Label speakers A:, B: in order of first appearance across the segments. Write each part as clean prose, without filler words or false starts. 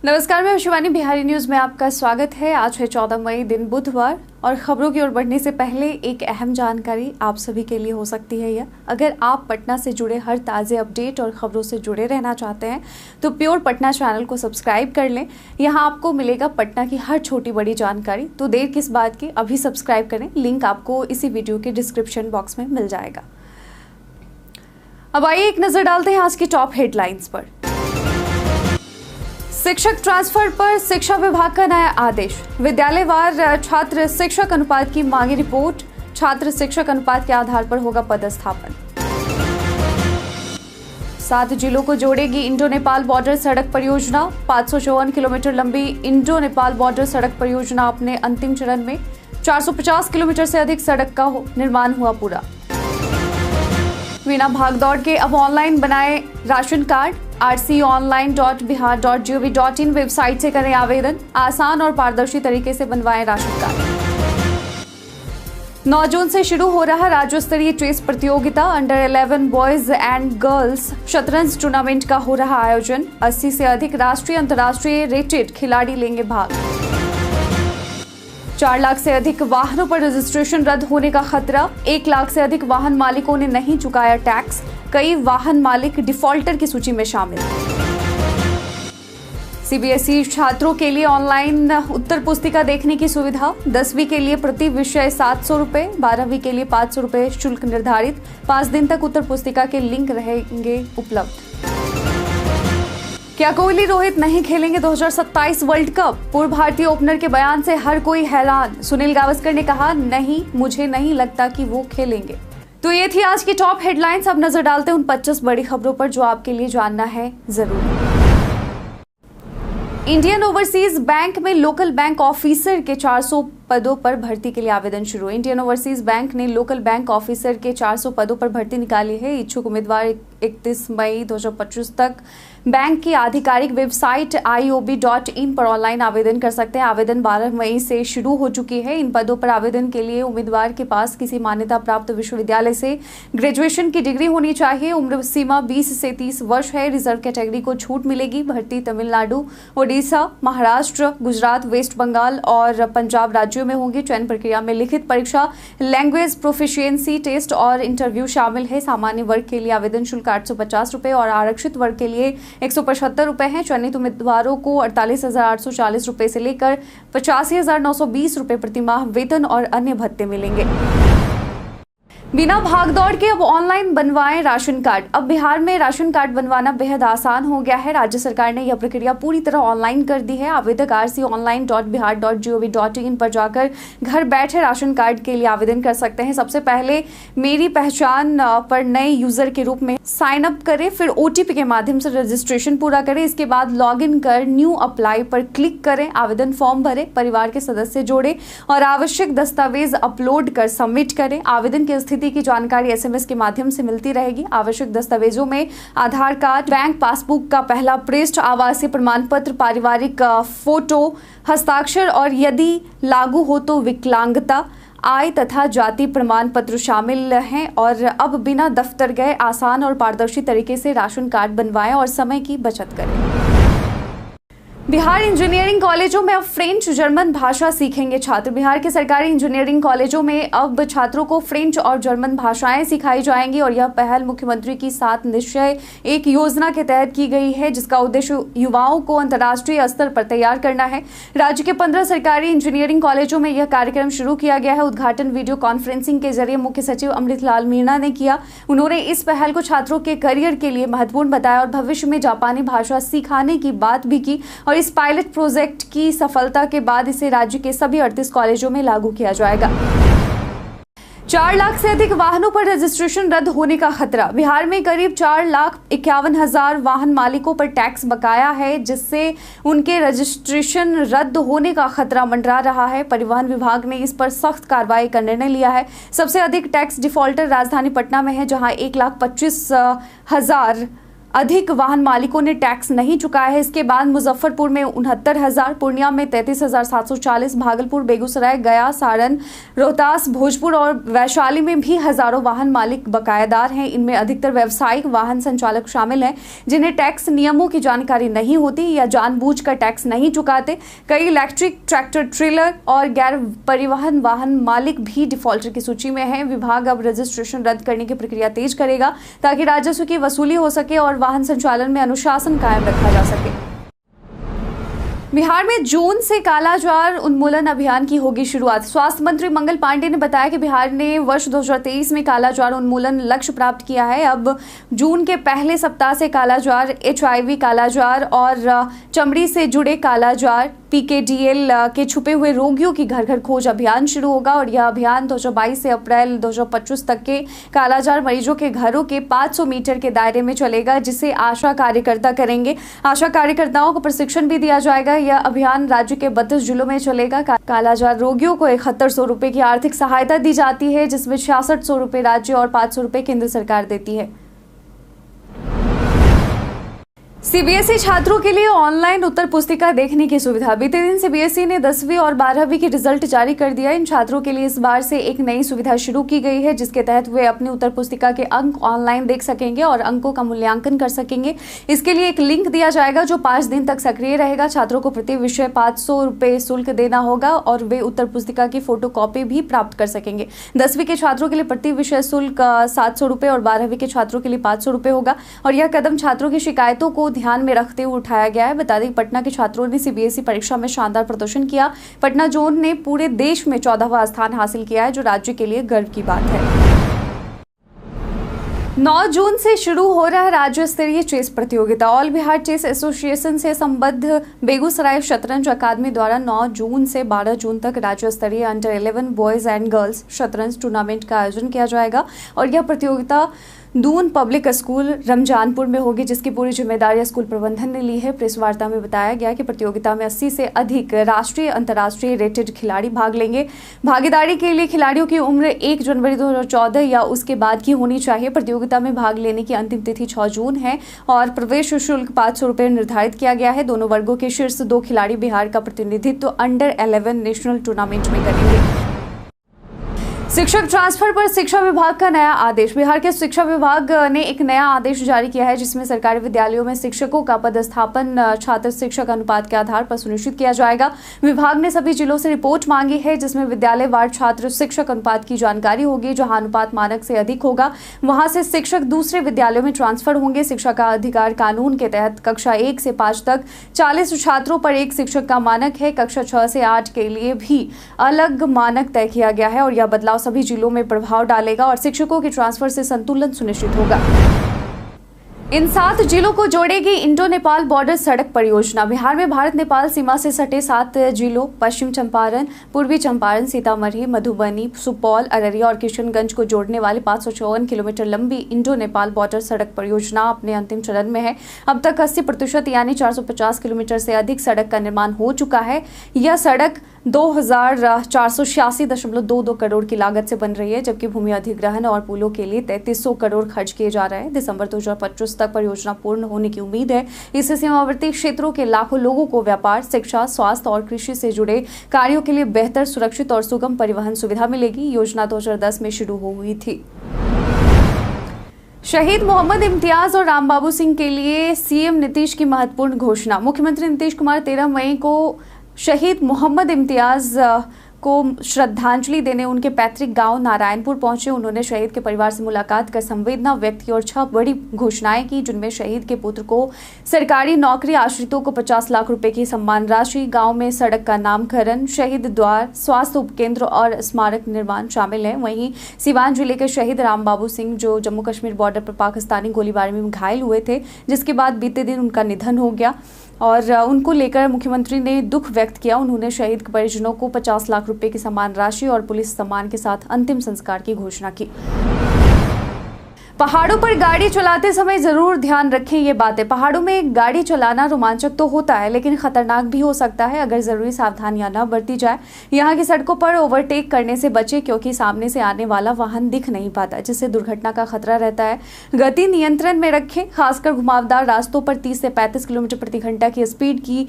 A: नमस्कार, मैं शिवानी, बिहारी न्यूज में आपका स्वागत है। आज है 14 मई, दिन बुधवार, और खबरों की ओर बढ़ने से पहले एक अहम जानकारी आप सभी के लिए हो सकती है यह। अगर आप पटना से जुड़े हर ताज़े अपडेट और खबरों से जुड़े रहना चाहते हैं तो प्योर पटना चैनल को सब्सक्राइब कर लें। यहाँ आपको मिलेगा पटना की हर छोटी बड़ी जानकारी। तो देर किस बात की, अभी सब्सक्राइब करें। लिंक आपको इसी वीडियो के डिस्क्रिप्शन बॉक्स में मिल जाएगा। अब आइए एक नजर डालते हैं आज की टॉप हेडलाइंस पर। शिक्षक ट्रांसफर पर शिक्षा विभाग का नया आदेश। विद्यालयवार छात्र शिक्षक अनुपात की मांगी रिपोर्ट। छात्र शिक्षक अनुपात के आधार पर होगा पदस्थापन। 7 जिलों को जोड़ेगी इंडो नेपाल बॉर्डर सड़क परियोजना। 554 किलोमीटर लंबी इंडो नेपाल बॉर्डर सड़क परियोजना अपने अंतिम चरण में। 450 किलोमीटर से अधिक सड़क का निर्माण हुआ पूरा। बिना भागदौड़ के अब ऑनलाइन बनाए राशन कार्ड। rconline.bihar.gov.in वेबसाइट से करें आवेदन। आसान और पारदर्शी तरीके से बनवाएं राशन कार्ड। 9 जून से शुरू हो रहा राज्य स्तरीय चेस प्रतियोगिता। अंडर 11 बॉयज एंड गर्ल्स शतरंज टूर्नामेंट का हो रहा आयोजन। 80 से अधिक राष्ट्रीय अंतर्राष्ट्रीय रेटेड खिलाड़ी लेंगे भाग। 4 लाख से अधिक वाहनों पर रजिस्ट्रेशन रद्द होने का खतरा। 1 लाख से अधिक वाहन मालिकों ने नहीं चुकाया टैक्स। कई वाहन मालिक डिफॉल्टर की सूची में शामिल। सीबीएसई छात्रों के लिए ऑनलाइन उत्तर पुस्तिका देखने की सुविधा। 10वीं के लिए प्रति विषय 700 रुपए, 12वीं के लिए 500 रुपए शुल्क निर्धारित। 5 दिन तक उत्तर पुस्तिका के लिंक रहेंगे उपलब्ध। क्या कोहली रोहित नहीं खेलेंगे 2027 वर्ल्ड कप? पूर्व भारतीय ओपनर के बयान से हर कोई हैरान। सुनील गावस्कर ने कहा, नहीं, मुझे नहीं लगता कि वो खेलेंगे। तो ये थी आज की टॉप हेडलाइंस। अब नजर डालते हैं उन 25 बड़ी खबरों पर जो आपके लिए जानना है जरूरी। इंडियन ओवरसीज बैंक में लोकल बैंक ऑफिसर के 400 पदों पर भर्ती के लिए आवेदन शुरू। इंडियन ओवरसीज बैंक ने लोकल बैंक ऑफिसर के 400 पदों पर भर्ती निकाली है। इच्छुक उम्मीदवार 31 मई 2025 तक बैंक की आधिकारिक वेबसाइट IOB.in पर ऑनलाइन आवेदन कर सकते हैं। आवेदन 12 मई से शुरू हो चुकी है। इन पदों पर आवेदन के लिए उम्मीदवार के पास किसी मान्यता प्राप्त विश्वविद्यालय से ग्रेजुएशन की डिग्री होनी चाहिए। उम्र सीमा 20 से 30 वर्ष है। रिजर्व कैटेगरी को छूट मिलेगी। भर्ती तमिलनाडु, ओडिशा, महाराष्ट्र, गुजरात, वेस्ट बंगाल और पंजाब राज्यों में होंगी। चयन प्रक्रिया में लिखित परीक्षा, लैंग्वेज प्रोफिशिएंसी टेस्ट और इंटरव्यू शामिल है। सामान्य वर्ग के लिए आवेदन शुल्क 850 रुपए और आरक्षित वर्ग के लिए 175 रुपए है। चयनित उम्मीदवारों को 48,840 रुपए से लेकर 85,920 रुपए प्रतिमाह वेतन और अन्य भत्ते मिलेंगे। बिना भागदौड़ के अब ऑनलाइन बनवाएं राशन कार्ड। अब बिहार में राशन कार्ड बनवाना बेहद आसान हो गया है। राज्य सरकार ने यह प्रक्रिया पूरी तरह ऑनलाइन कर दी है। आवेदक rconline.bihar.gov.in पर जाकर घर बैठे राशन कार्ड के लिए आवेदन कर सकते हैं। सबसे पहले मेरी पहचान पर नए यूजर के रूप में साइन अप करें, फिर OTP के माध्यम से रजिस्ट्रेशन पूरा करें। इसके बाद लॉग इन कर न्यू अप्लाई पर क्लिक करें। आवेदन फॉर्म भरें, परिवार के सदस्य जोड़ें और आवश्यक दस्तावेज अपलोड कर सबमिट करें। आवेदन की स्थिति की जानकारी SMS के माध्यम से मिलती रहेगी। आवश्यक दस्तावेजों में आधार कार्ड, बैंक पासबुक का पहला पृष्ठ, आवासीय प्रमाण पत्र, पारिवारिक फोटो, हस्ताक्षर और यदि लागू हो तो विकलांगता, आय तथा जाति प्रमाण पत्र शामिल हैं। और अब बिना दफ्तर गए आसान और पारदर्शी तरीके से राशन कार्ड बनवाएं और समय की बचत करें। बिहार इंजीनियरिंग कॉलेजों में अब फ्रेंच जर्मन भाषा सीखेंगे छात्र। बिहार के सरकारी इंजीनियरिंग कॉलेजों में अब छात्रों को फ्रेंच और जर्मन भाषाएं सिखाई जाएंगी और यह पहल मुख्यमंत्री की 7 निश्चय एक योजना के तहत की गई है, जिसका उद्देश्य युवाओं को अंतर्राष्ट्रीय स्तर पर तैयार करना है। राज्य के 15 सरकारी इंजीनियरिंग कॉलेजों में यह कार्यक्रम शुरू किया गया है। उद्घाटन वीडियो कॉन्फ्रेंसिंग के जरिए मुख्य सचिव अमृतलाल मीणा ने किया। उन्होंने इस पहल को छात्रों के करियर के लिए महत्वपूर्ण बताया और भविष्य में जापानी भाषा सिखाने की बात भी की। और इस पायलट प्रोजेक्ट की सफलता के बाद इसे राज्य के सभी 38 कॉलेजों में लागू किया जाएगा। 4 लाख से अधिक वाहनों पर रजिस्ट्रेशन रद्द होने का खतरा। बिहार में करीब 4,51,000 वाहन मालिकों पर टैक्स बकाया है, जिससे उनके रजिस्ट्रेशन रद्द होने का खतरा मंडरा रहा है। परिवहन विभाग ने इस पर सख्त कार्रवाई का निर्णय लिया है। सबसे अधिक टैक्स डिफॉल्टर राजधानी पटना में है, जहां 1,25,000 अधिक वाहन मालिकों ने टैक्स नहीं चुकाया है। इसके बाद मुजफ्फरपुर में 69,000, पूर्णिया में 33,740, भागलपुर, बेगूसराय, गया, सारण, रोहतास, भोजपुर और वैशाली में भी हजारों वाहन मालिक बकायादार हैं। इनमें अधिकतर व्यावसायिक वाहन संचालक शामिल हैं जिन्हें टैक्स नियमों की जानकारी नहीं होती या जानबूझकर टैक्स नहीं चुकाते। कई इलेक्ट्रिक ट्रैक्टर, ट्रेलर और गैर परिवहन वाहन मालिक भी डिफॉल्टर की सूची में हैं। विभाग अब रजिस्ट्रेशन रद्द करने की प्रक्रिया तेज करेगा ताकि राजस्व की वसूली हो सके और वाहन संचालन में अनुशासन कायम रखा जा सके। बिहार में जून से कालाजार उन्मूलन अभियान की होगी शुरुआत। स्वास्थ्य मंत्री मंगल पांडे ने बताया कि बिहार ने वर्ष 2023 में कालाजार उन्मूलन लक्ष्य प्राप्त किया है। अब जून के पहले सप्ताह से कालाजार, HIV कालाजार और चमड़ी से जुड़े कालाजार, PKDL के छुपे हुए रोगियों की घर घर खोज अभियान शुरू होगा और यह अभियान 2022 से अप्रैल 2025 तक के कालाजार मरीजों के घरों के 500 मीटर के दायरे में चलेगा, जिसे आशा कार्यकर्ता करेंगे। आशा कार्यकर्ताओं को प्रशिक्षण भी दिया जाएगा। यह अभियान राज्य के 32 जिलों में चलेगा। कालाजार रोगियों को 7100 रुपए की आर्थिक सहायता दी जाती है, जिसमें 6600 रुपए राज्य और 500 रुपए केंद्र सरकार देती है। CBSE छात्रों के लिए ऑनलाइन उत्तर पुस्तिका देखने की सुविधा। बीते दिन CBSE ने 10वीं और 12वीं की रिजल्ट जारी कर दिया। इन छात्रों के लिए इस बार से एक नई सुविधा शुरू की गई है, जिसके तहत वे अपनी उत्तर पुस्तिका के अंक ऑनलाइन देख सकेंगे और अंकों का मूल्यांकन कर सकेंगे। इसके लिए एक लिंक दिया जाएगा जो 5 दिन तक सक्रिय रहेगा। छात्रों को प्रति विषय 500 रुपए शुल्क देना होगा और वे उत्तर पुस्तिका की फोटो कॉपी भी प्राप्त कर सकेंगे। 10वीं के छात्रों के लिए प्रति विषय शुल्क 700 रुपए और 12वीं के छात्रों के लिए 500 रुपए होगा और यह कदम छात्रों की शिकायतों को ध्यान में रखते हुए उठाया गया है। बता दें, पटना के छात्रों ने CBSE परीक्षा में शानदार प्रदर्शन किया। पटना जोन ने पूरे देश में 14वां स्थान हासिल किया है, जो राज्य के लिए गर्व की बात है। 9 जून से शुरू हो रहा है राज्य स्तरीय चेस प्रतियोगिता। ऑल बिहार चेस एसोसिएशन से संबद्ध बेगूसराय शतरंज अकादमी द्वारा 9 जून से 12 जून तक राज्य स्तरीय अंडर 11 बॉयज एंड गर्ल्स शतरंज टूर्नामेंट का आयोजन किया जाएगा और यह प्रतियोगिता दून पब्लिक स्कूल रमजानपुर में होगी, जिसकी पूरी जिम्मेदारी स्कूल प्रबंधन ने ली है। प्रेस वार्ता में बताया गया कि प्रतियोगिता में 80 से अधिक राष्ट्रीय अंतर्राष्ट्रीय रेटेड खिलाड़ी भाग लेंगे। भागीदारी के लिए खिलाड़ियों की उम्र 1 जनवरी 2014 या उसके बाद की होनी चाहिए। प्रतियोगिता में भाग लेने की अंतिम तिथि 6 जून है और प्रवेश शुल्क 500 रुपए निर्धारित किया गया है। दोनों वर्गों के शीर्ष 2 खिलाड़ी बिहार का प्रतिनिधित्व अंडर 11 नेशनल टूर्नामेंट में करेंगे। शिक्षक ट्रांसफर पर शिक्षा विभाग का नया आदेश। बिहार के शिक्षा विभाग ने एक नया आदेश जारी किया है, जिसमें सरकारी विद्यालयों में शिक्षकों का पदस्थापन छात्र शिक्षक अनुपात के आधार पर सुनिश्चित किया जाएगा। विभाग ने सभी जिलों से रिपोर्ट मांगी है, जिसमें विद्यालय वार छात्र शिक्षक अनुपात की जानकारी होगी। जहां अनुपात मानक से अधिक होगा, वहां से शिक्षक दूसरे विद्यालयों में ट्रांसफर होंगे। शिक्षा का अधिकार कानून के तहत कक्षा 1 से 5 तक 40 छात्रों पर एक शिक्षक का मानक है। कक्षा 6 से 8 के लिए भी अलग मानक तय किया गया है और यह बदलाव सभी जिलों में प्रभाव डालेगा और शिक्षकों के ट्रांसफर से संतुलन सुनिश्चित होगा। इन 7 जिलों को जोड़ेगी इंडो नेपाल बॉर्डर सड़क परियोजना। बिहार में भारत नेपाल सीमा से सटे 7 जिलों पश्चिम चंपारण, पूर्वी चंपारण, सीतामढ़ी, मधुबनी, सुपौल, अररिया और किशनगंज को जोड़ने वाली 554 किलोमीटर लंबी इंडो नेपाल बॉर्डर सड़क परियोजना अपने अंतिम चरण में है। अब तक 80% यानी 450 किलोमीटर से अधिक सड़क का निर्माण हो चुका है। यह सड़क 2486.22 करोड़ की लागत से बन रही है, जबकि भूमि अधिग्रहण और पुलों के लिए 3300 करोड़ खर्च किए जा रहे हैं। दिसंबर 2025 तक परियोजना पूर्ण होने की उम्मीद है। इससे सीमावर्ती क्षेत्रों के लाखों लोगों को व्यापार, शिक्षा, स्वास्थ्य और कृषि से जुड़े कार्यों के लिए बेहतर, सुरक्षित और सुगम परिवहन सुविधा मिलेगी। योजना 2010 में शुरू हुई थी। शहीद मोहम्मद इम्तियाज और रामबाबू सिंह के लिए सीएम नीतीश की महत्वपूर्ण घोषणा। मुख्यमंत्री नीतीश कुमार 13 मई को शहीद मोहम्मद इम्तियाज को श्रद्धांजलि देने उनके पैतृक गांव नारायणपुर पहुंचे। उन्होंने शहीद के परिवार से मुलाकात कर संवेदना व्यक्त की और 6 बड़ी घोषणाएं की, जिनमें शहीद के पुत्र को सरकारी नौकरी, आश्रितों को 50 लाख रुपए की सम्मान राशि, गांव में सड़क का नामकरण, शहीद द्वार, स्वास्थ्य उपकेंद्र और स्मारक निर्माण शामिल है। वहीं सिवान जिले के शहीद रामबाबू सिंह, जो जम्मू कश्मीर बॉर्डर पर पाकिस्तानी गोलीबारी में घायल हुए थे, जिसके बाद बीते दिन उनका निधन हो गया और उनको लेकर मुख्यमंत्री ने दुख व्यक्त किया। उन्होंने शहीद परिजनों को 50 लाख रुपए की सम्मान राशि और पुलिस सम्मान के साथ अंतिम संस्कार की घोषणा की। पहाड़ों पर गाड़ी चलाते समय जरूर ध्यान रखें ये बातें। पहाड़ों में गाड़ी चलाना रोमांचक तो होता है लेकिन खतरनाक भी हो सकता है अगर जरूरी सावधानियां न बरती जाए। यहाँ की सड़कों पर ओवरटेक करने से बचें क्योंकि सामने से आने वाला वाहन दिख नहीं पाता जिससे दुर्घटना का खतरा रहता है। गति नियंत्रण में रखें, खासकर घुमावदार रास्तों पर 30 से 35 किलोमीटर प्रति घंटा की स्पीड की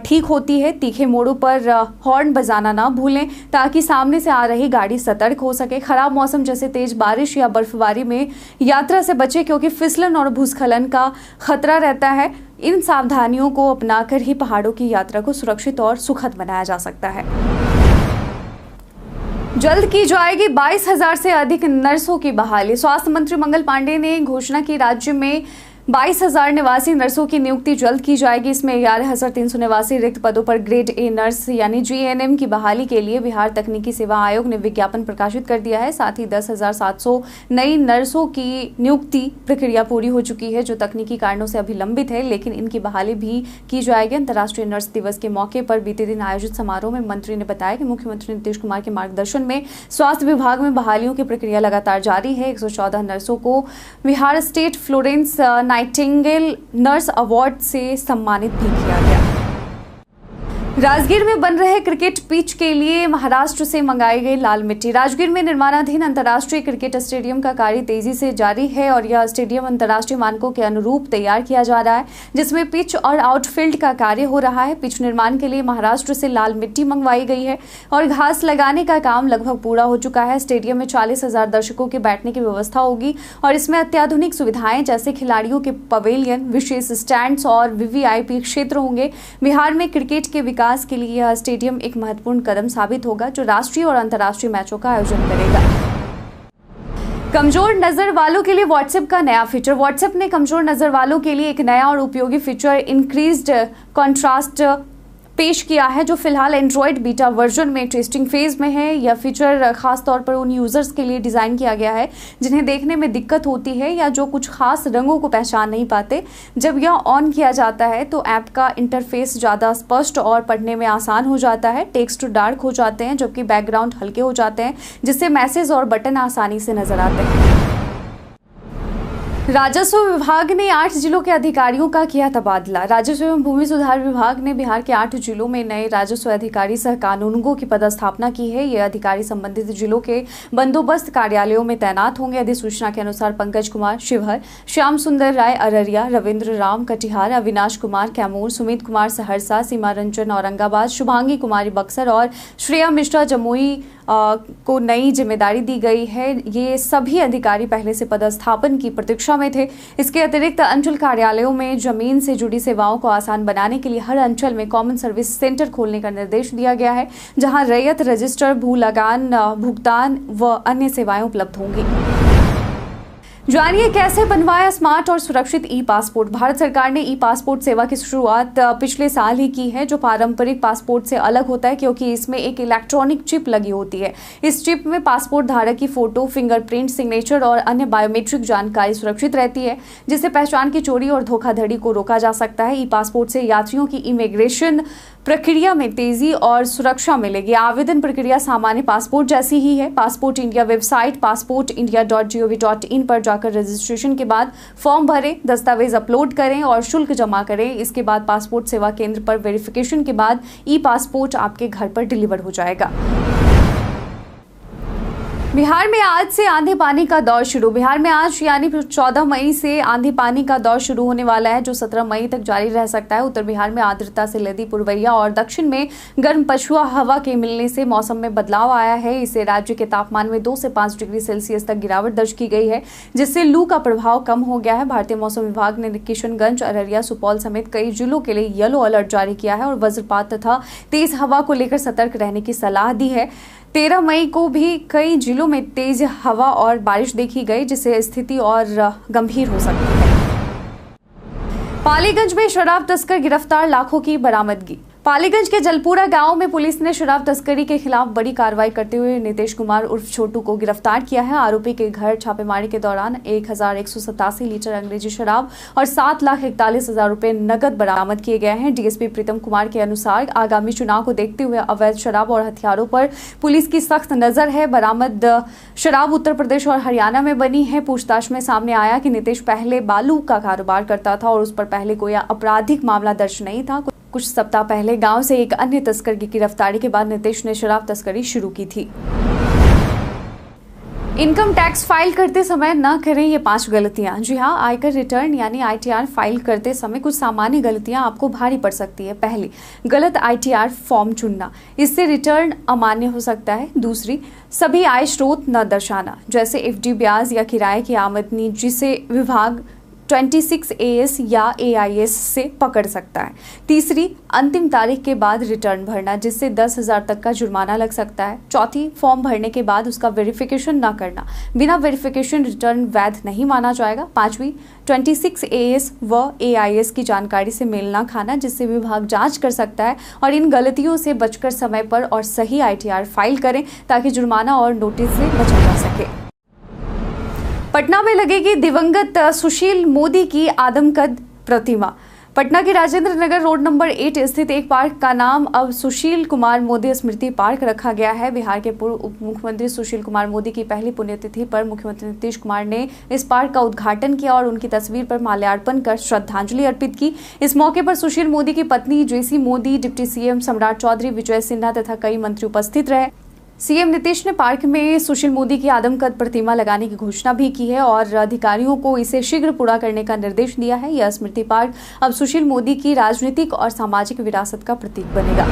A: ठीक होती है। तीखे मोड़ों पर हॉर्न बजाना ना भूलें ताकि सामने से आ रही गाड़ी सतर्क हो सके। खराब मौसम जैसे तेज बारिश या बर्फबारी में यात्रा से बचें क्योंकि फिसलन और भूस्खलन का खतरा रहता है। इन सावधानियों को अपनाकर ही पहाड़ों की यात्रा को सुरक्षित और सुखद बनाया जा सकता है। जल्द की जाएगी 22,000 से अधिक नर्सों की बहाली। स्वास्थ्य मंत्री मंगल पांडे ने घोषणा की राज्य में 22,000 निवासी नर्सों की नियुक्ति जल्द की जाएगी। इसमें 11,300 निवासी रिक्त पदों पर ग्रेड ए नर्स यानी जीएनएम की बहाली के लिए बिहार तकनीकी सेवा आयोग ने विज्ञापन प्रकाशित कर दिया है। साथ ही 10,700 नई नर्सों की नियुक्ति प्रक्रिया पूरी हो चुकी है जो तकनीकी कारणों से अभी लंबित है, लेकिन इनकी बहाली भी की जाएगी। अंतर्राष्ट्रीय नर्स दिवस के मौके पर बीते दिन आयोजित समारोह में मंत्री ने बताया कि मुख्यमंत्री नीतीश कुमार के मार्गदर्शन में स्वास्थ्य विभाग में बहालियों की प्रक्रिया लगातार जारी है। 114 नर्सों को Bihar state Florence Nightingale nurse award से सम्मानित भी किया गया। राजगीर में बन रहे क्रिकेट पिच के लिए महाराष्ट्र से मंगाई गई लाल मिट्टी। राजगीर में निर्माणाधीन अंतर्राष्ट्रीय क्रिकेट स्टेडियम का कार्य तेजी से जारी है और यह स्टेडियम अंतर्राष्ट्रीय मानकों के अनुरूप तैयार किया जा रहा है जिसमें पिच और आउटफील्ड का कार्य हो रहा है। पिच निर्माण के लिए महाराष्ट्र से लाल मिट्टी मंगवाई गई है और घास लगाने का काम लगभग पूरा हो चुका है। स्टेडियम में 40,000 दर्शकों के बैठने की व्यवस्था होगी और इसमें अत्याधुनिक सुविधाएं जैसे खिलाड़ियों के पवेलियन, विशेष स्टैंड्स और वीवीआईपी क्षेत्र होंगे। बिहार में क्रिकेट के विकास के लिए यह स्टेडियम एक महत्वपूर्ण कदम साबित होगा जो राष्ट्रीय और अंतर्राष्ट्रीय मैचों का आयोजन करेगा। कमजोर नजर वालों के लिए व्हाट्सएप का नया फीचर। व्हाट्सएप ने कमजोर नजर वालों के लिए एक नया और उपयोगी फीचर इंक्रीज्ड कॉन्ट्रास्ट पेश किया है जो फिलहाल एंड्रॉयड बीटा वर्जन में टेस्टिंग फेज में है। यह फीचर खास तौर पर उन यूजर्स के लिए डिजाइन किया गया है जिन्हें देखने में दिक्कत होती है या जो कुछ खास रंगों को पहचान नहीं पाते। जब यह ऑन किया जाता है तो ऐप का इंटरफेस ज्यादा स्पष्ट और पढ़ने में आसान हो जाता है। टेक्स्ट डार्क हो जाते हैं जबकि बैकग्राउंड हल्के हो जाते हैं जिससे मैसेज और बटन आसानी से नजर आते हैं। राजस्व विभाग ने 8 जिलों के अधिकारियों का किया तबादला। राजस्व एवं भूमि सुधार विभाग ने बिहार के 8 जिलों में नए राजस्व अधिकारी सह कानूनगों की पदस्थापना की है। ये अधिकारी संबंधित जिलों के बंदोबस्त कार्यालयों में तैनात होंगे। अधिसूचना के अनुसार पंकज कुमार शिवहर, श्याम सुंदर राय अररिया, रविंद्र राम कटिहार, अविनाश कुमार कैमूर, सुमित कुमार सहरसा, सीमा रंजन औरंगाबाद, शुभांगी कुमारी बक्सर और श्रेया मिश्रा जमुई को नई जिम्मेदारी दी गई है। ये सभी अधिकारी पहले से पदस्थापन की प्रतीक्षा में थे। इसके अतिरिक्त अंचल कार्यालयों में जमीन से जुड़ी सेवाओं को आसान बनाने के लिए हर अंचल में कॉमन सर्विस सेंटर खोलने का निर्देश दिया गया है जहां रैयत रजिस्टर, भू लगान भुगतान व अन्य सेवाएं उपलब्ध होंगी। जानिए कैसे बनवाया स्मार्ट और सुरक्षित ई पासपोर्ट। भारत सरकार ने ई पासपोर्ट सेवा की शुरुआत पिछले साल ही की है जो पारंपरिक पासपोर्ट से अलग होता है क्योंकि इसमें एक इलेक्ट्रॉनिक चिप लगी होती है। इस चिप में पासपोर्ट धारक की फोटो, फिंगरप्रिंट, सिग्नेचर और अन्य बायोमेट्रिक जानकारी सुरक्षित रहती है जिससे पहचान की चोरी और धोखाधड़ी को रोका जा सकता है। ई पासपोर्ट से यात्रियों की इमिग्रेशन प्रक्रिया में तेजी और सुरक्षा मिलेगी। आवेदन प्रक्रिया सामान्य पासपोर्ट जैसी ही है। पासपोर्ट इंडिया वेबसाइट passportindia.gov.in पर जाकर रजिस्ट्रेशन के बाद फॉर्म भरें, दस्तावेज अपलोड करें और शुल्क जमा करें। इसके बाद पासपोर्ट सेवा केंद्र पर वेरिफिकेशन के बाद ई पासपोर्ट आपके घर पर डिलीवर हो जाएगा। बिहार में आज से आंधी पानी का दौर शुरू। बिहार में आज यानी 14 मई से आंधी पानी का दौर शुरू होने वाला है जो 17 मई तक जारी रह सकता है। उत्तर बिहार में आर्द्रता से लदी पुरवैया और दक्षिण में गर्म पछुआ हवा के मिलने से मौसम में बदलाव आया है। इससे राज्य के तापमान में 2 से 5 डिग्री सेल्सियस तक गिरावट दर्ज की गई है जिससे लू का प्रभाव कम हो गया है। भारतीय मौसम विभाग ने किशनगंज, अररिया, सुपौल समेत कई जिलों के लिए येलो अलर्ट जारी किया है और वज्रपात तथा तेज हवा को लेकर सतर्क रहने की सलाह दी है। 13 मई को भी कई जिलों में तेज हवा और बारिश देखी गई जिससे स्थिति और गंभीर हो सकती है। पालीगंज में शराब तस्कर गिरफ्तार, लाखों की बरामदगी। पालीगंज के जलपुरा गांव में पुलिस ने शराब तस्करी के खिलाफ बड़ी कार्रवाई करते हुए नीतीश कुमार उर्फ छोटू को गिरफ्तार किया है। आरोपी के घर छापेमारी के दौरान 1187 लीटर अंग्रेजी शराब और 7,41,000 रुपए नकद बरामद किए गए हैं। डीएसपी प्रीतम कुमार के अनुसार आगामी चुनाव को देखते हुए अवैध शराब और हथियारों पर पुलिस की सख्त नजर है। बरामद शराब उत्तर प्रदेश और हरियाणा में बनी है। पूछताछ में सामने आया कि नीतीश पहले बालू का कारोबार करता था और उस पर पहले कोई आपराधिक मामला दर्ज नहीं था। कुछ सप्ताह पहले गांव से एक अन्य तस्कर की गिरफ्तारी के बाद नीतीश ने शराब तस्करी शुरू की थी। इनकम टैक्स फाइल करते समय न करें ये 5 गलतियां। जी हां, आयकर रिटर्न यानी आईटीआर फाइल करते समय कुछ सामान्य गलतियां आपको भारी पड़ सकती है। पहली, गलत आईटीआर फॉर्म चुनना, इससे रिटर्न अमान्य हो सकता है। दूसरी, सभी आय स्रोत न दर्शाना, जैसे एफडी, ब्याज या किराए की आमदनी, जिसे विभाग 26 AS या AIS से पकड़ सकता है। तीसरी, अंतिम तारीख के बाद रिटर्न भरना, जिससे 10,000 तक का जुर्माना लग सकता है। चौथी, फॉर्म भरने के बाद उसका वेरिफिकेशन न करना, बिना वेरिफिकेशन रिटर्न वैध नहीं माना जाएगा। पांचवी, 26 AS व AIS की जानकारी से मेल न खाना, जिससे विभाग जांच कर सकता है। और इन गलतियों से बचकर समय पर और सही ITR फाइल करें ताकि जुर्माना और नोटिस से बचा जा सके। पटना में लगेगी दिवंगत सुशील मोदी की आदमकद प्रतिमा। पटना के राजेंद्र नगर रोड नंबर 8 स्थित एक पार्क का नाम अब सुशील कुमार मोदी स्मृति पार्क रखा गया है। बिहार के पूर्व उप मुख्यमंत्री सुशील कुमार मोदी की पहली पुण्यतिथि पर मुख्यमंत्री नीतीश कुमार ने इस पार्क का उद्घाटन किया और उनकी तस्वीर पर माल्यार्पण कर श्रद्धांजलि अर्पित की। इस मौके पर सुशील मोदी की पत्नी जेसी मोदी, डिप्टी CM सम्राट चौधरी, विजय सिन्हा तथा कई मंत्री उपस्थित रहे। सीएम नीतीश ने पार्क में सुशील मोदी की आदमकद प्रतिमा लगाने की घोषणा भी की है और अधिकारियों को इसे शीघ्र पूरा करने का निर्देश दिया है। यह स्मृति पार्क अब सुशील मोदी की राजनीतिक और सामाजिक विरासत का प्रतीक बनेगा।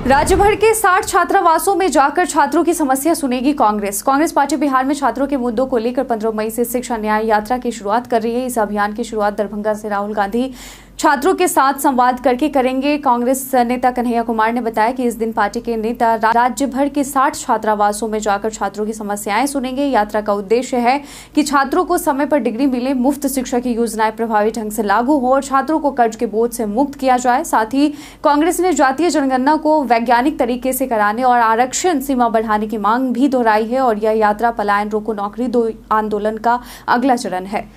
A: राज्य भर के 60 छात्रावासों में जाकर छात्रों की समस्या सुनेगी कांग्रेस। कांग्रेस पार्टी बिहार में छात्रों के मुद्दों को लेकर 15 मई से शिक्षा न्याय यात्रा की शुरुआत कर रही है। इस अभियान की शुरुआत दरभंगा से राहुल गांधी छात्रों के साथ संवाद करके करेंगे। कांग्रेस नेता कन्हैया कुमार ने बताया कि इस दिन पार्टी के नेता राज्य भर के 60 छात्रावासों में जाकर छात्रों की समस्याएं सुनेंगे। यात्रा का उद्देश्य है कि छात्रों को समय पर डिग्री मिले, मुफ्त शिक्षा की योजनाएं प्रभावी ढंग से लागू हो और छात्रों को कर्ज के बोझ से मुक्त किया जाए। साथ ही कांग्रेस ने जातीय जनगणना को वैज्ञानिक तरीके से कराने और आरक्षण सीमा बढ़ाने की मांग भी दोहराई है और यह यात्रा पलायन रोको नौकरी दो आंदोलन का अगला चरण है।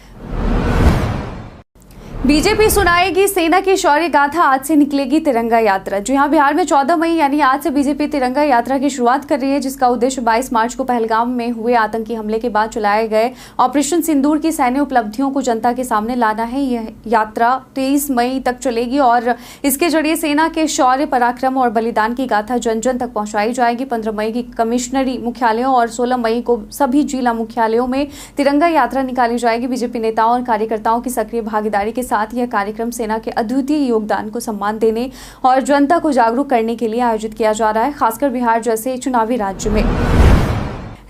A: बीजेपी सुनाएगी सेना की शौर्य गाथा, आज से निकलेगी तिरंगा यात्रा। जी हां, बिहार में 14 मई यानी आज से बीजेपी तिरंगा यात्रा की शुरुआत कर रही है, जिसका उद्देश्य 22 मार्च को पहलगाम में हुए आतंकी हमले के बाद चलाए गए ऑपरेशन सिंदूर की सैन्य उपलब्धियों को जनता के सामने लाना है। यह यात्रा 23 मई तक चलेगी और इसके जरिए सेना के शौर्य, पराक्रम और बलिदान की गाथा जन जन तक पहुंचाई जाएगी। 15 मई की कमिश्नरी मुख्यालयों और 16 मई को सभी जिला मुख्यालयों में तिरंगा यात्रा निकाली जाएगी। बीजेपी नेताओं और कार्यकर्ताओं की सक्रिय भागीदारी के साथ यह कार्यक्रम सेना के अद्वितीय योगदान को सम्मान देने और जनता को जागरूक करने के लिए आयोजित किया जा रहा है, खासकर बिहार जैसे चुनावी राज्य में।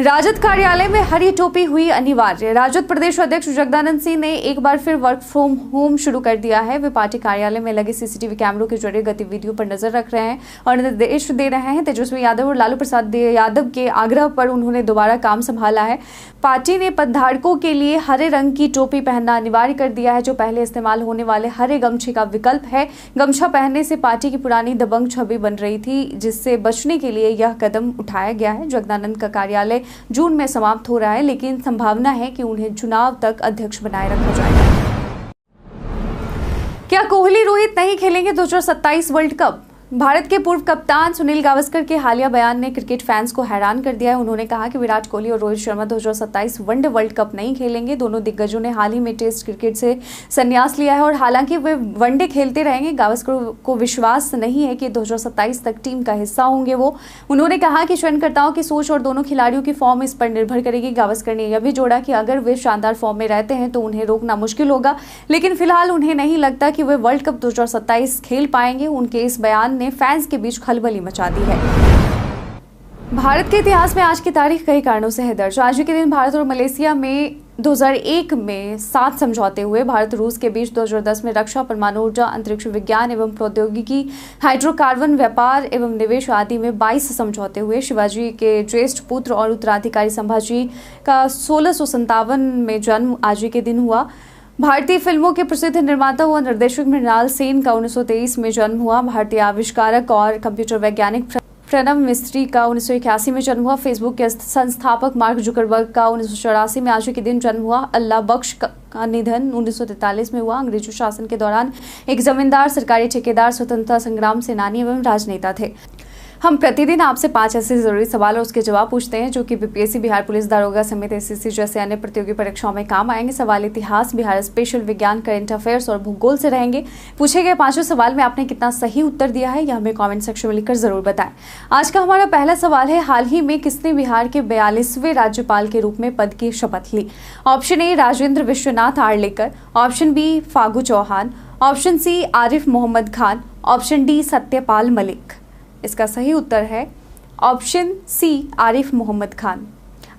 A: राजद कार्यालय में हरी टोपी हुई अनिवार्य। राजद प्रदेश अध्यक्ष जगदानंद सिंह ने एक बार फिर वर्क फ्रॉम होम शुरू कर दिया है। वे पार्टी कार्यालय में लगे CCTV कैमरों के जरिए गतिविधियों पर नजर रख रहे हैं और निर्देश दे रहे हैं। तेजस्वी यादव और लालू प्रसाद यादव के आग्रह पर उन्होंने दोबारा काम संभाला है। पार्टी ने पदधारकों के लिए हरे रंग की टोपी पहनना अनिवार्य कर दिया है, जो पहले इस्तेमाल होने वाले हरे गमछे का विकल्प है। गमछा पहनने से पार्टी की पुरानी दबंग छवि बन रही थी, जिससे बचने के लिए यह कदम उठाया गया है। जगदानंद का कार्यालय जून में समाप्त हो रहा है, लेकिन संभावना है कि उन्हें चुनाव तक अध्यक्ष बनाए रखा जाएगा। क्या कोहली रोहित नहीं खेलेंगे 2027 वर्ल्ड कप? भारत के पूर्व कप्तान सुनील गावस्कर के हालिया बयान ने क्रिकेट फैंस को हैरान कर दिया है। उन्होंने कहा कि विराट कोहली और Rohit Sharma 2027 one day world cup नहीं खेलेंगे। दोनों दिग्गजों ने हाल ही में टेस्ट क्रिकेट से संन्यास लिया है और हालांकि वे वनडे खेलते रहेंगे। गावस्कर को विश्वास नहीं है कि 2027 तक टीम का हिस्सा होंगे वो। उन्होंने कहा कि चयनकर्ताओं की सोच और दोनों खिलाड़ियों की फॉर्म इस पर निर्भर करेगी। गावस्कर ने यह भी जोड़ा कि अगर वे शानदार फॉर्म में रहते हैं तो उन्हें रोकना मुश्किल होगा, लेकिन फिलहाल उन्हें नहीं लगता कि वे वर्ल्ड कप 2027 खेल पाएंगे। उनके इस बयान ने फैंस के बीच खलबली मचा दी है। भारत के इतिहास में आज की तारीख कई कारणों से है दर्ज। आज के दिन भारत और मलेशिया में 2001 में 7 समझौते हुए। भारत रूस के बीच 2010 में रक्षा, परमाणु ऊर्जा, अंतरिक्ष विज्ञान एवं प्रौद्योगिकी, हाइड्रोकार्बन, व्यापार एवं निवेश आदि में 22 समझौते हुए। शिवाजी के ज्येष्ठ पुत्र और उत्तराधिकारी संभाजी का 1657 में जन्म आज के दिन हुआ। भारतीय फिल्मों के प्रसिद्ध निर्माता व निर्देशक मृणाल सेन का 1923 में जन्म हुआ। भारतीय आविष्कारक और कंप्यूटर वैज्ञानिक प्रणब मिस्त्री का 1981 में जन्म हुआ। फेसबुक के संस्थापक मार्क जुकरबर्ग का 1984 में आज के दिन जन्म हुआ। अल्लाह बख्श का निधन 1943 में हुआ। अंग्रेजों शासन के दौरान एक जमींदार, सरकारी ठेकेदार, स्वतंत्रता संग्राम सेनानी एवं राजनेता थे। हम प्रतिदिन आपसे 5 ऐसे जरूरी सवाल और उसके जवाब पूछते हैं जो कि बीपीएससी, बिहार पुलिस दारोगा समेत एसएससी जैसे अन्य प्रतियोगी परीक्षाओं में काम आएंगे। सवाल इतिहास, बिहार स्पेशल, विज्ञान, करंट अफेयर्स और भूगोल से रहेंगे। पूछे गए 5 सवाल में आपने कितना सही उत्तर दिया है यह हमें कमेंट सेक्शन में लिखकर जरूर बताएं। आज का हमारा पहला सवाल है, हाल ही में किसने बिहार के 42वें राज्यपाल के रूप में पद की शपथ ली? Option A Rajendra Vishwanath Arlekar, option B Phagu Chauhan, option C Arif Mohammad Khan, option D Satyapal Malik. इसका सही उत्तर है ऑप्शन सी आरिफ मोहम्मद खान।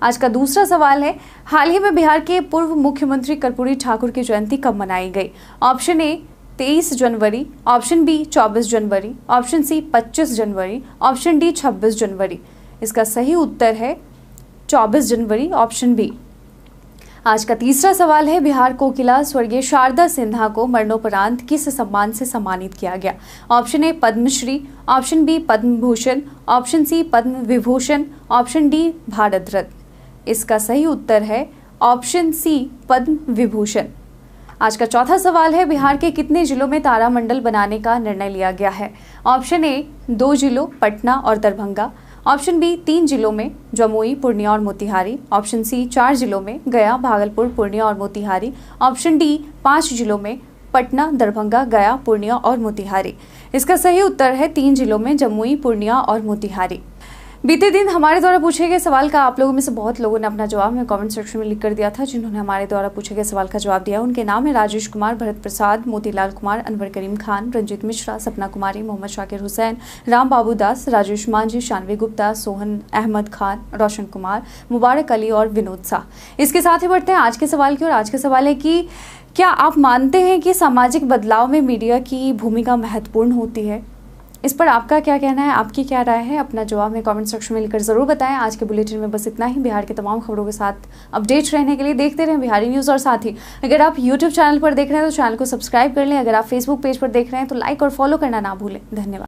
A: आज का दूसरा सवाल है, हाल ही में बिहार के पूर्व मुख्यमंत्री कर्पूरी ठाकुर की जयंती कब मनाई गई? ऑप्शन ए 23 जनवरी, ऑप्शन बी 24 जनवरी, ऑप्शन सी 25 जनवरी, ऑप्शन डी 26 जनवरी। इसका सही उत्तर है 24 जनवरी, ऑप्शन बी। आज का तीसरा सवाल है, बिहार कोकिला स्वर्गीय शारदा सिन्हा को मरणोपरांत किस सम्मान से सम्मानित किया गया? Option A Padma Shri, option B Padma Bhushan, option C Padma Vibhushan, option D Bharat Ratna. इसका सही उत्तर है ऑप्शन सी पद्म विभूषण। आज का चौथा सवाल है, बिहार के कितने जिलों में तारामंडल बनाने का निर्णय लिया गया है? ऑप्शन ए 2 जिलों पटना और दरभंगा, ऑप्शन बी 3 जिलों में जमुई, पूर्णिया और मोतिहारी, ऑप्शन सी 4 जिलों में गया, भागलपुर, पूर्णिया और मोतिहारी, ऑप्शन डी 5 जिलों में पटना, दरभंगा, गया, पूर्णिया और मोतिहारी। इसका सही उत्तर है 3 जिलों में जमुई, पूर्णिया और मोतिहारी। बीते दिन हमारे द्वारा पूछे गए सवाल का आप लोगों में से बहुत लोगों ने अपना जवाब हमें कमेंट सेक्शन में लिख कर दिया था। जिन्होंने हमारे द्वारा पूछे गए सवाल का जवाब दिया उनके नाम है राजेश कुमार, भरत प्रसाद, मोतीलाल कुमार, अनवर करीम खान, रंजीत मिश्रा, सपना कुमारी, मोहम्मद शाकिर हुसैन, राम बाबू दास, राजेश मांझी, शानवी गुप्ता, सोहन अहमद खान, रोशन कुमार, मुबारक अली और विनोद शाह। इसके साथ ही बढ़ते हैं आज के सवाल की ओर। आज का सवाल है कि क्या आप मानते हैं कि सामाजिक बदलाव में मीडिया की भूमिका महत्वपूर्ण होती है? इस पर आपका क्या कहना है, आपकी क्या राय है? अपना जवाब में कमेंट सेक्शन में लिखकर जरूर बताएं। आज के बुलेटिन में बस इतना ही। बिहार के तमाम खबरों के साथ अपडेट रहने के लिए देखते रहें बिहारी न्यूज़। और साथ ही अगर आप यूट्यूब चैनल पर देख रहे हैं तो चैनल को सब्सक्राइब कर लें। अगर आप फेसबुक पेज पर देख रहे हैं तो लाइक और फॉलो करना ना भूलें। धन्यवाद।